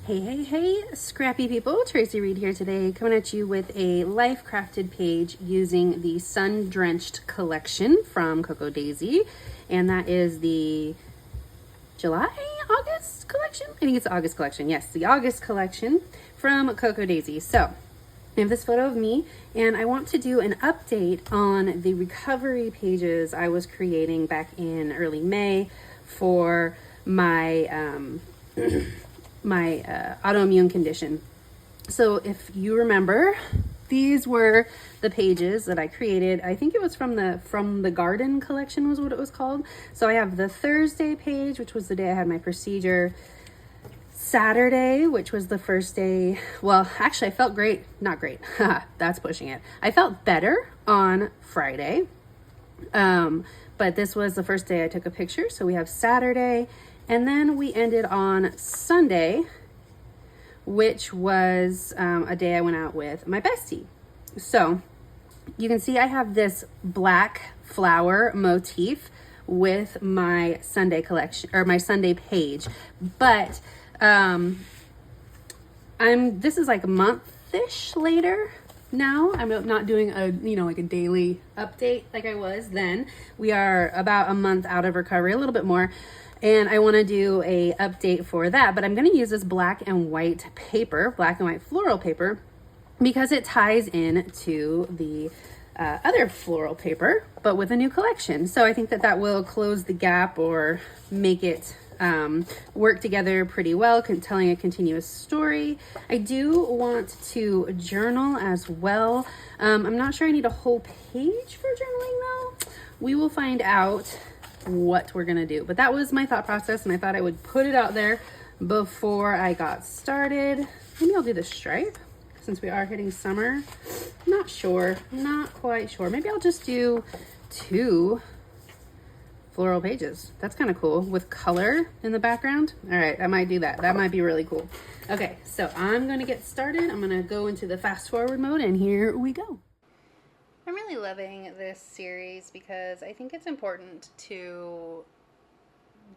Hey, scrappy people. Tracy Reed here today, coming at you with a life crafted page using the Sundrenched collection from Cocoa Daisy. And that is the August collection? I think it's the August collection. Yes, the August collection from Cocoa Daisy. So, I have this photo of me, and I want to do an update on the recovery pages I was creating back in early May for my autoimmune condition. So if you remember, these were the pages that I created. I think it was from the garden collection was what it was called. So I have the Thursday page, which was the day I had my procedure. Saturday, which was the first day. Well, actually I felt great. Not great. That's pushing it. I felt better on Friday. But this was the first day I took a picture. So we have Saturday, and then we ended on Sunday, which was a day I went out with my bestie. So you can see I have this black flower motif with my Sunday collection, or my Sunday page, but this is like a month-ish later now. I'm not doing a like a daily update like I was then. We are about a month out of recovery, a little bit more, and I want to do a update for that. But I'm going to use this black and white paper, black and white floral paper, because it ties in to the other floral paper, but with a new collection. So I think that will close the gap or make it work together pretty well, telling a continuous story. I do want to journal as well. I'm not sure I need a whole page for journaling though. We will find out what we're gonna do, but that was my thought process, and I thought I would put it out there before I got started. Maybe I'll do the stripe since we are hitting summer. Not sure, not quite sure. Maybe I'll just do 2 floral pages. That's kind of cool with color in the background. All right, I might do that. That might be really cool. Okay, so I'm gonna get started. I'm gonna go into the fast forward mode, and here we go. I'm really loving this series because I think it's important to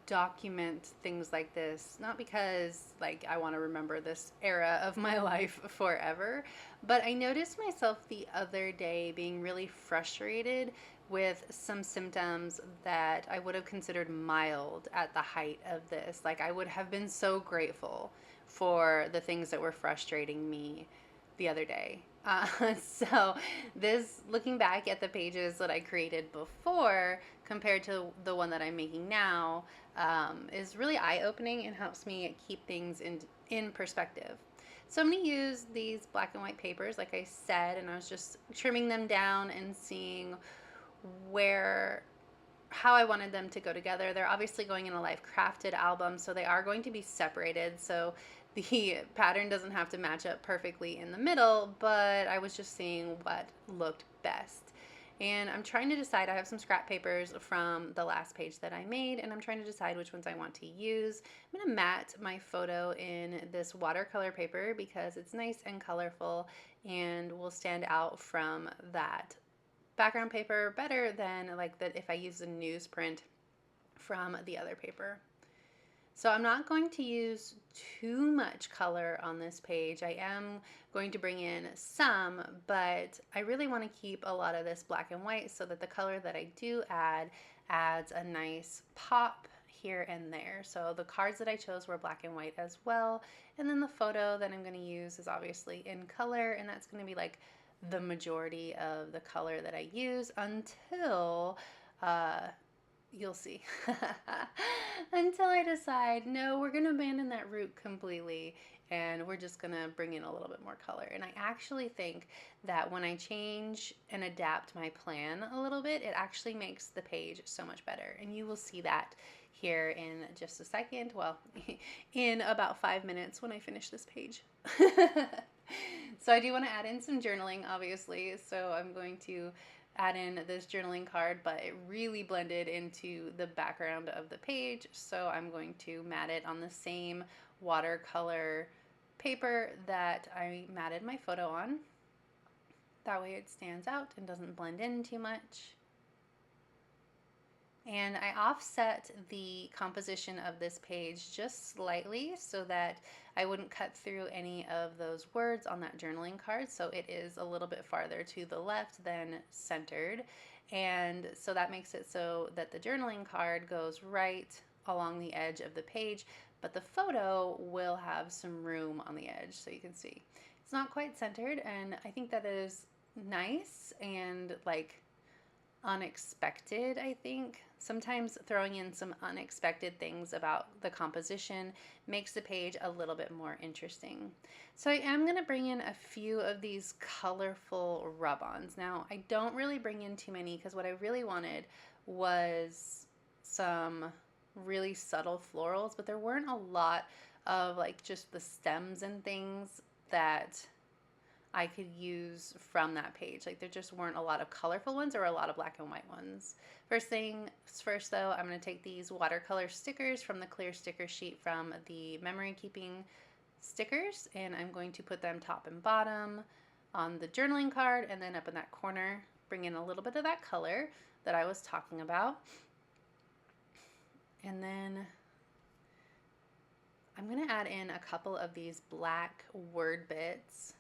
document things like this, not because like I want to remember this era of my life forever, but I noticed myself the other day being really frustrated with some symptoms that I would have considered mild at the height of this. Like, I would have been so grateful for the things that were frustrating me the other day. So this, looking back at the pages that I created before compared to the one that I'm making now, is really eye-opening and helps me keep things in perspective. So I'm going to use these black and white papers, like I said, and I was just trimming them down and seeing how I wanted them to go together. They're obviously going in a life crafted album, so they are going to be separated, so the pattern doesn't have to match up perfectly in the middle, but I was just seeing what looked best. And I'm trying to decide. I have some scrap papers from the last page that I made, and I'm trying to decide which ones I want to use. I'm going to matte my photo in this watercolor paper because it's nice and colorful and will stand out from that background paper better than like that if I use the newsprint from the other paper. So I'm not going to use too much color on this page. I am going to bring in some, but I really want to keep a lot of this black and white so that the color that I do add adds a nice pop here and there. So the cards that I chose were black and white as well. And then the photo that I'm going to use is obviously in color, and that's going to be like the majority of the color that I use until you'll see until I decide, no, we're gonna abandon that route completely and we're just gonna bring in a little bit more color. And I actually think that when I change and adapt my plan a little bit, it actually makes the page so much better, and you will see that here in just a second. Well, in about 5 minutes when I finish this page. So I do want to add in some journaling, obviously, so I'm going to add in this journaling card, but it really blended into the background of the page, so I'm going to matte it on the same watercolor paper that I matted my photo on. That way it stands out and doesn't blend in too much. And I offset the composition of this page just slightly so that I wouldn't cut through any of those words on that journaling card. So it is a little bit farther to the left than centered. And so that makes it so that the journaling card goes right along the edge of the page, but the photo will have some room on the edge, so you can see. It's not quite centered, and I think that is nice and like unexpected, I think. Sometimes throwing in some unexpected things about the composition makes the page a little bit more interesting. So I am going to bring in a few of these colorful rub-ons. Now, I don't really bring in too many because what I really wanted was some really subtle florals, but there weren't a lot of like just the stems and things that I could use from that page. Like there just weren't a lot of colorful ones or a lot of black and white ones. First thing first though, I'm going to take these watercolor stickers from the clear sticker sheet from the memory keeping stickers, and I'm going to put them top and bottom on the journaling card, and then up in that corner bring in a little bit of that color that I was talking about. And then I'm going to add in a couple of these black word bits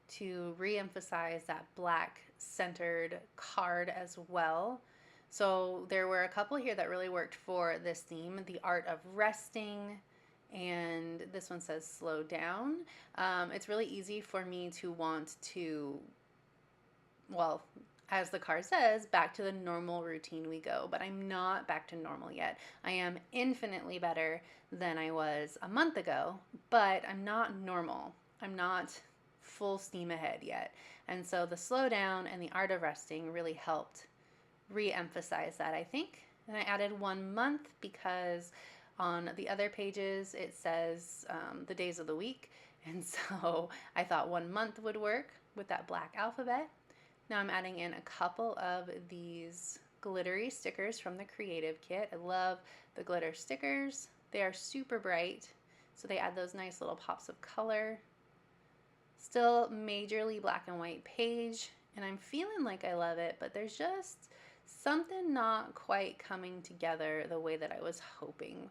to re-emphasize that black centered card as well. So there were a couple here that really worked for this theme, the art of resting, and this one says slow down. It's really easy for me to want to, well, as the card says, back to the normal routine we go, but I'm not back to normal yet. I am infinitely better than I was a month ago, but I'm not normal. I'm not full steam ahead yet. And so the slow down and the art of resting really helped re-emphasize that, I think. And I added 1 month because on the other pages it says the days of the week, and so I thought 1 month would work with that black alphabet. Now I'm adding in a couple of these glittery stickers from the Creative Kit. I love the glitter stickers. They are super bright, so they add those nice little pops of color. Still majorly black and white page, and I'm feeling like I love it, but there's just something not quite coming together the way that I was hoping.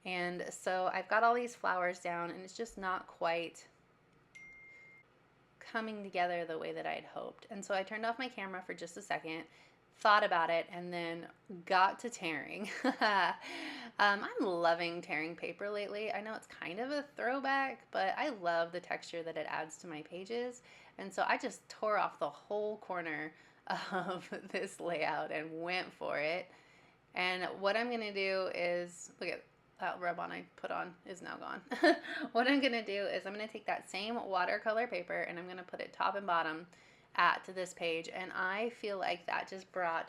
And so I've got all these flowers down, and it's just not quite coming together the way that I had hoped. And so I turned off my camera for just a second, thought about it, and then got to tearing. I'm loving tearing paper lately. I know it's kind of a throwback, but I love the texture that it adds to my pages. And so I just tore off the whole corner of this layout and went for it. And what I'm going to do is, look at that rub-on I put on is now gone. What I'm going to do is I'm going to take that same watercolor paper and I'm going to put it top and bottom at this page, and I feel like that just brought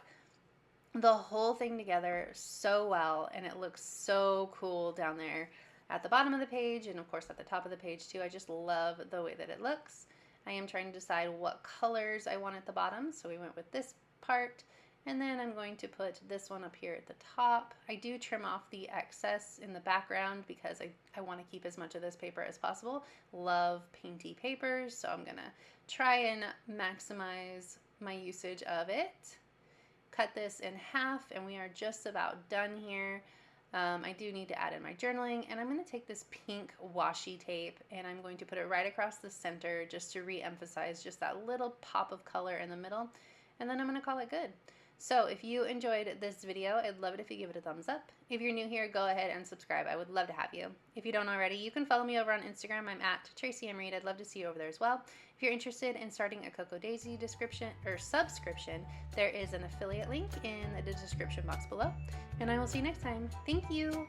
the whole thing together so well, and it looks so cool down there at the bottom of the page, and of course at the top of the page too. I just love the way that it looks. I am trying to decide what colors I want at the bottom, so we went with this part, and then I'm going to put this one up here at the top. I do trim off the excess in the background because I want to keep as much of this paper as possible. Love painty papers, so I'm going to try and maximize my usage of it. Cut this in half, and we are just about done here. I do need to add in my journaling, and I'm going to take this pink washi tape and I'm going to put it right across the center just to re-emphasize just that little pop of color in the middle, and then I'm going to call it good. So if you enjoyed this video, I'd love it if you give it a thumbs up. If you're new here, go ahead and subscribe. I would love to have you. If you don't already, you can follow me over on Instagram. I'm at Tracy M. Reed. I'd love to see you over there as well. If you're interested in starting a Cocoa Daisy subscription, there is an affiliate link in the description box below. And I will see you next time. Thank you.